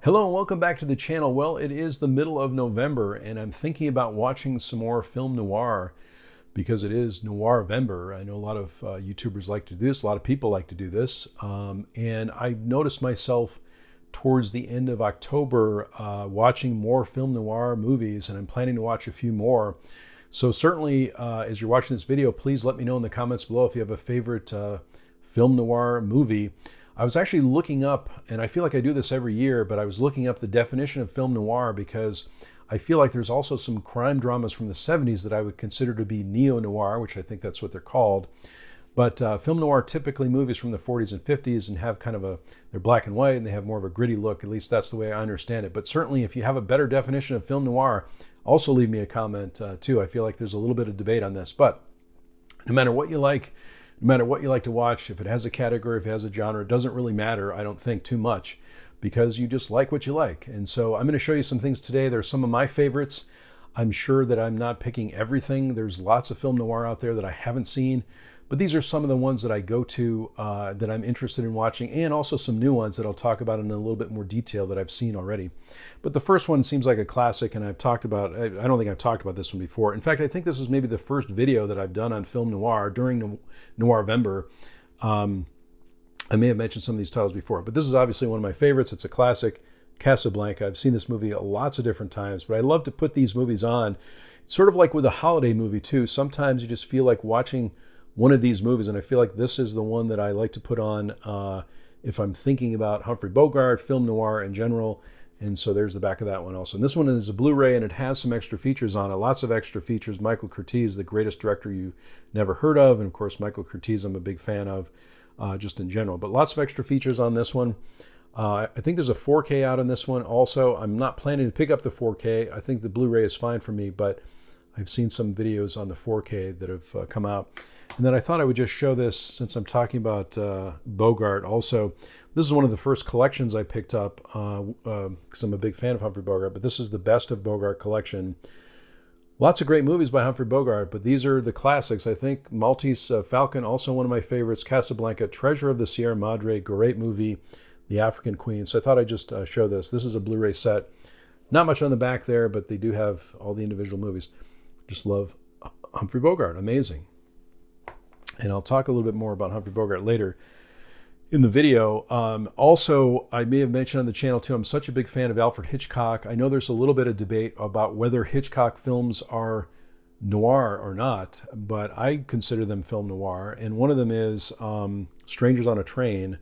Hello and welcome back to the channel. Well, it is the middle of November and I'm thinking about watching some more film noir because it is Noir-vember. I know a lot of YouTubers like to do this, a lot of people like to do this, and I noticed myself towards the end of October watching more film noir movies, and I'm planning to watch a few more. So certainly as you're watching this video, please let me know in the comments below if you have a favorite film noir movie. I was actually looking up, and I feel like I do this every year, but I was looking up the definition of film noir because I feel like there's also some crime dramas from the 70s that I would consider to be neo-noir, which I think that's what they're called. But film noir typically movies from the 40s and 50s and have kind of they're black and white and they have more of a gritty look. At least that's the way I understand it. But certainly if you have a better definition of film noir, also leave me a comment too. I feel like there's a little bit of debate on this. But no matter what you like, no matter what you like to watch, if it has a category, if it has a genre, it doesn't really matter, I don't think, too much, because you just like what you like. And so I'm going to show you some things today. There's some of my favorites. I'm sure that I'm not picking everything. There's lots of film noir out there that I haven't seen, but these are some of the ones that I go to that I'm interested in watching, and also some new ones that I'll talk about in a little bit more detail that I've seen already. But the first one seems like a classic, and I've talked about, I don't think I've talked about this one before. In fact, I think this is maybe the first video that I've done on film noir during Noir-vember. I may have mentioned some of these titles before, but this is obviously one of my favorites. It's a classic, Casablanca. I've seen this movie lots of different times, but I love to put these movies on. It's sort of like with a holiday movie too. Sometimes you just feel like watching one of these movies, and I feel like this is the one that I like to put on if I'm thinking about Humphrey Bogart, film noir in general. And so there's the back of that one also. And this one is a Blu-ray, and it has some extra features on it, lots of extra features. Michael Curtiz, the greatest director you never heard of, and of course Michael Curtiz I'm a big fan of just in general. But lots of extra features on this one. I think there's a 4K out on this one also. I'm not planning to pick up the 4K. I think the Blu-ray is fine for me, but I've seen some videos on the 4K that have come out. And then I thought I would just show this since I'm talking about Bogart also. This is one of the first collections I picked up because I'm a big fan of Humphrey Bogart, but this is the Best of Bogart collection. Lots of great movies by Humphrey Bogart, but these are the classics. I think Maltese Falcon, also one of my favorites. Casablanca, Treasure of the Sierra Madre, great movie. The African Queen. So I thought I'd just show this. This is a Blu-ray set. Not much on the back there, but they do have all the individual movies. Just love Humphrey Bogart. Amazing. And I'll talk a little bit more about Humphrey Bogart later in the video. Also, I may have mentioned on the channel too, I'm such a big fan of Alfred Hitchcock. I know there's a little bit of debate about whether Hitchcock films are noir or not, but I consider them film noir. And one of them is Strangers on a Train.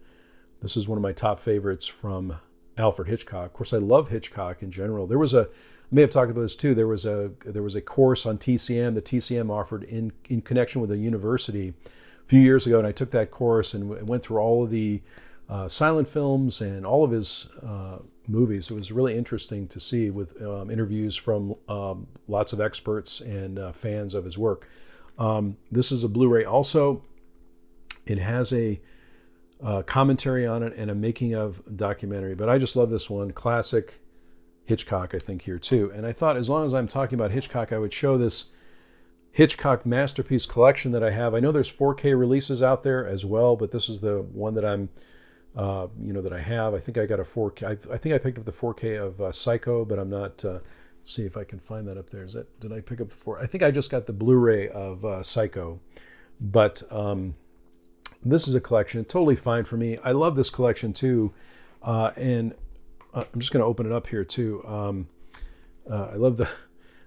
This is one of my top favorites from Alfred Hitchcock. Of course, I love Hitchcock in general. There was I may have talked about this too. There was a course on TCM that TCM offered in connection with a university a few years ago, and I took that course and went through all of the silent films and all of his movies. It was really interesting to see with interviews from lots of experts and fans of his work. This is a Blu-ray also. It has a commentary on it and a making of documentary, but I just love this one. Classic Hitchcock, I think, here too. And I thought as long as I'm talking about Hitchcock, I would show this Hitchcock masterpiece collection that I have. I know there's 4K releases out there as well, but this is the one that I'm that I have. I think I got a 4K. I think I picked up the 4K of Psycho, but I'm not. Let's see if I can find that up there. Did I pick up the 4? I think I just got the Blu-ray of Psycho, but this is a collection. Totally fine for me. I love this collection too, and I'm just going to open it up here too. I love the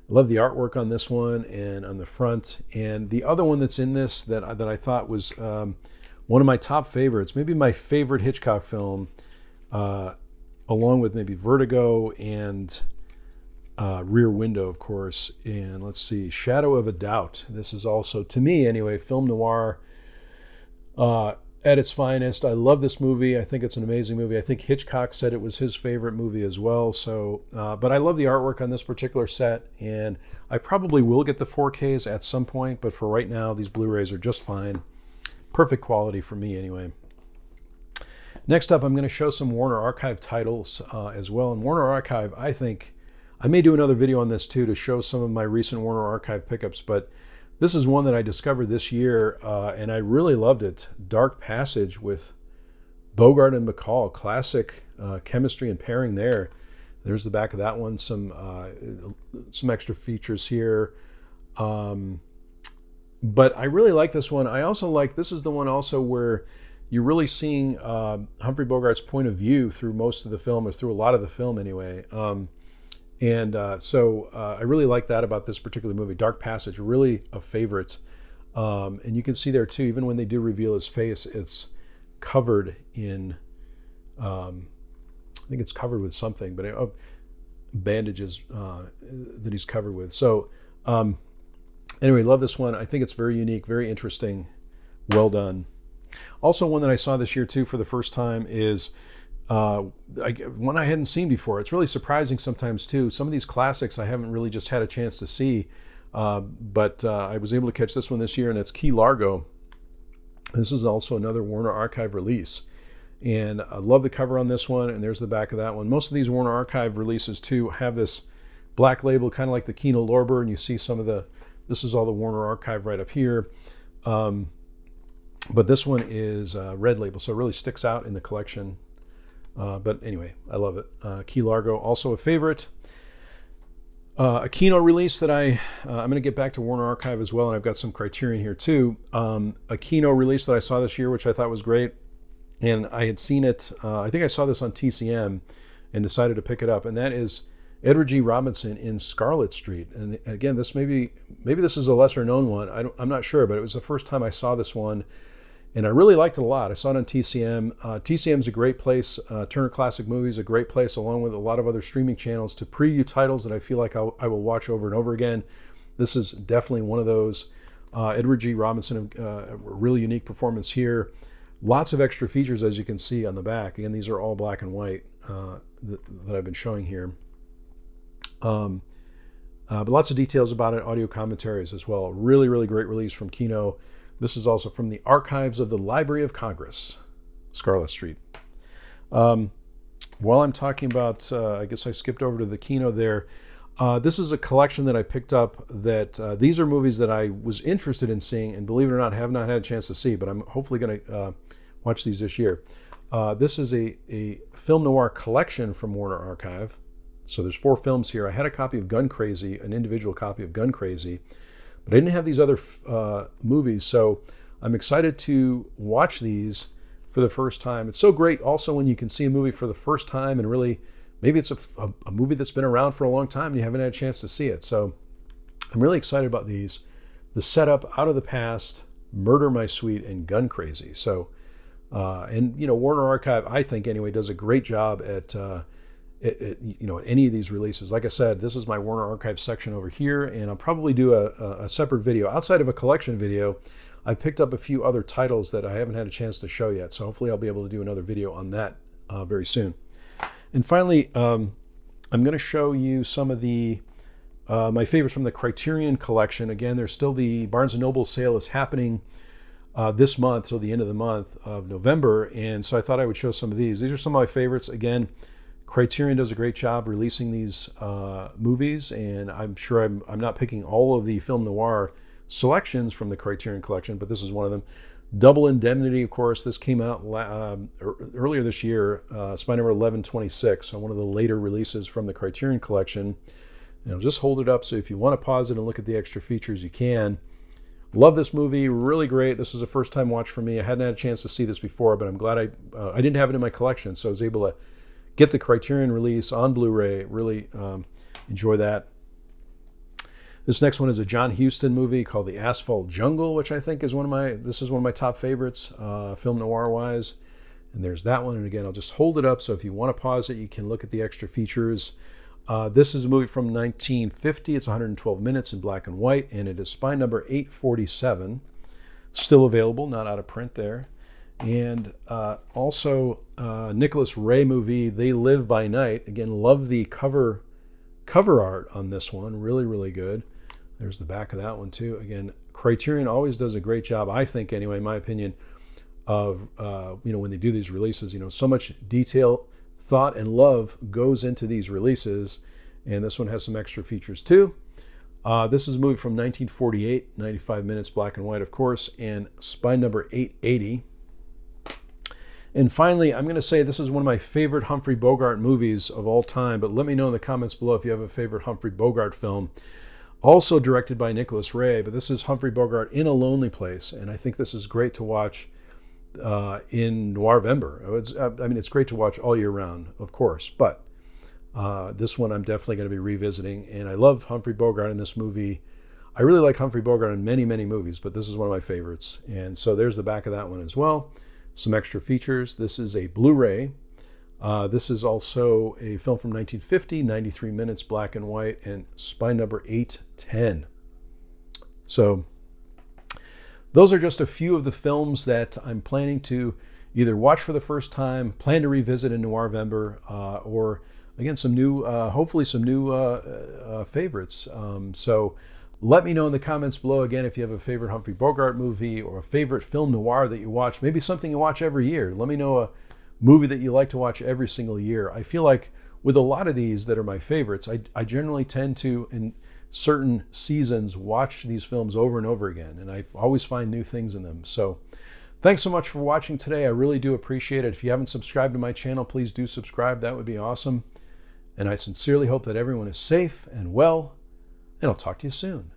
artwork on this one and on the front. And the other one that's in this that I thought was one of my top favorites, maybe my favorite Hitchcock film, along with maybe Vertigo and Rear Window, of course. And let's see, Shadow of a Doubt. This is also, to me anyway, film noir at its finest. I love this movie. I think it's an amazing movie. I think Hitchcock said it was his favorite movie as well. So, but I love the artwork on this particular set, and I probably will get the 4Ks at some point, but for right now, these Blu-rays are just fine. Perfect quality for me anyway. Next up, I'm going to show some Warner Archive titles as well. And Warner Archive, I think, I may do another video on this too to show some of my recent Warner Archive pickups, but this is one that I discovered this year, and I really loved it. Dark Passage with Bogart and Bacall, classic chemistry and pairing there. There's the back of that one. Some extra features here. But I really like this one. I also like, this is the one also where you're really seeing Humphrey Bogart's point of view through most of the film, or through a lot of the film anyway. So I really like that about this particular movie. Dark Passage, really a favorite. And you can see there too, even when they do reveal his face, it's covered in, I think it's covered with something, but bandages that he's covered with. So anyway, love this one. I think it's very unique, very interesting, well done. Also, one that I saw this year too for the first time is one I hadn't seen before. It's really surprising sometimes too. Some of these classics I haven't really just had a chance to see, but I was able to catch this one this year, and it's Key Largo. This is also another Warner Archive release, and I love the cover on this one, and there's the back of that one. Most of these Warner Archive releases too have this black label, kind of like the Kino Lorber, and you see some of the, this is all the Warner Archive right up here. But this one is red label, so it really sticks out in the collection. But anyway, I love it. Key Largo, also a favorite. A Kino release that I'm going to get back to Warner Archive as well, and I've got some Criterion here too. A Kino release that I saw this year, which I thought was great, and I had seen it, I think I saw this on TCM and decided to pick it up, and that is Edward G. Robinson in Scarlet Street. And again, this maybe this is a lesser known one. I'm not sure, but it was the first time I saw this one, and I really liked it a lot. I saw it on TCM. TCM is a great place. Turner Classic Movies, a great place, along with a lot of other streaming channels, to preview titles that I feel like I will watch over and over again. This is definitely one of those. Edward G. Robinson, a really unique performance here. Lots of extra features, as you can see on the back. Again, these are all black and white that I've been showing here. But lots of details about it, audio commentaries as well. Really, really great release from Kino. This is also from the archives of the Library of Congress, Scarlet Street. While I'm talking about, I guess I skipped over to the Kino there. This is a collection that I picked up that these are movies that I was interested in seeing, and believe it or not, have not had a chance to see, but I'm hopefully going to watch these this year. This is a film noir collection from Warner Archive. So there's 4 films here. I had a copy of Gun Crazy, an individual copy of Gun Crazy, but I didn't have these other movies. So I'm excited to watch these for the first time. It's so great also when you can see a movie for the first time, and really, maybe it's a movie that's been around for a long time and you haven't had a chance to see it. So I'm really excited about these. The Setup, Out of the Past, Murder My Sweet, and Gun Crazy. So, and you know, Warner Archive, I think anyway, does a great job at any of these releases. Like I said, this is my Warner Archive section over here, and I'll probably do a separate video. Outside of a collection video, I picked up a few other titles that I haven't had a chance to show yet, so hopefully I'll be able to do another video on that very soon. And finally, I'm going to show you some of the my favorites from the Criterion collection. Again, there's still the Barnes & Noble sale is happening this month, till the end of the month of November, and so I thought I would show some of these. These are some of my favorites. Again, Criterion does a great job releasing these movies, and I'm sure I'm not picking all of the film noir selections from the Criterion collection, but this is one of them. Double Indemnity, of course, this came out earlier this year, spy number 1126, so one of the later releases from the Criterion collection. And I'll just hold it up, so if you want to pause it and look at the extra features, you can. Love this movie, really great. This is a first-time watch for me. I hadn't had a chance to see this before, but I'm glad I didn't have it in my collection, so I was able to get the Criterion release on Blu-ray. Really enjoy that. This next one is a John Huston movie called The Asphalt Jungle, which I think is one of my top favorites, film noir-wise. And there's that one. And again, I'll just hold it up, so if you want to pause it, you can look at the extra features. This is a movie from 1950. It's 112 minutes in black and white, and it is spy number 847. Still available, not out of print there. And also Nicholas Ray movie, They Live by Night. Again, love the cover art on this one. Really, really good. There's the back of that one too. Again, Criterion always does a great job, I think anyway, in my opinion, of when they do these releases. So much detail, thought, and love goes into these releases, and this one has some extra features too. This is a movie from 1948, 95 minutes, black and white, of course, and spy number 880. And finally, I'm going to say this is one of my favorite Humphrey Bogart movies of all time, but let me know in the comments below if you have a favorite Humphrey Bogart film. Also directed by Nicholas Ray, but this is Humphrey Bogart in a Lonely Place, and I think this is great to watch in Noirvember. It's great to watch all year round, of course, but this one I'm definitely going to be revisiting, and I love Humphrey Bogart in this movie. I really like Humphrey Bogart in many, many movies, but this is one of my favorites. And so there's the back of that one as well. Some extra features. This is a Blu-ray. This is also a film from 1950, 93 minutes, black and white, and spine number 810. So those are just a few of the films that I'm planning to either watch for the first time, plan to revisit in Noirvember, or again, some new, hopefully some new favorites. So let me know in the comments below, again, if you have a favorite Humphrey Bogart movie or a favorite film noir that you watch, maybe something you watch every year. Let me know a movie that you like to watch every single year. I feel like with a lot of these that are my favorites, I generally tend to, in certain seasons, watch these films over and over again, and I always find new things in them. So thanks so much for watching today. I really do appreciate it. If you haven't subscribed to my channel, please do subscribe. That would be awesome. And I sincerely hope that everyone is safe and well, and I'll talk to you soon.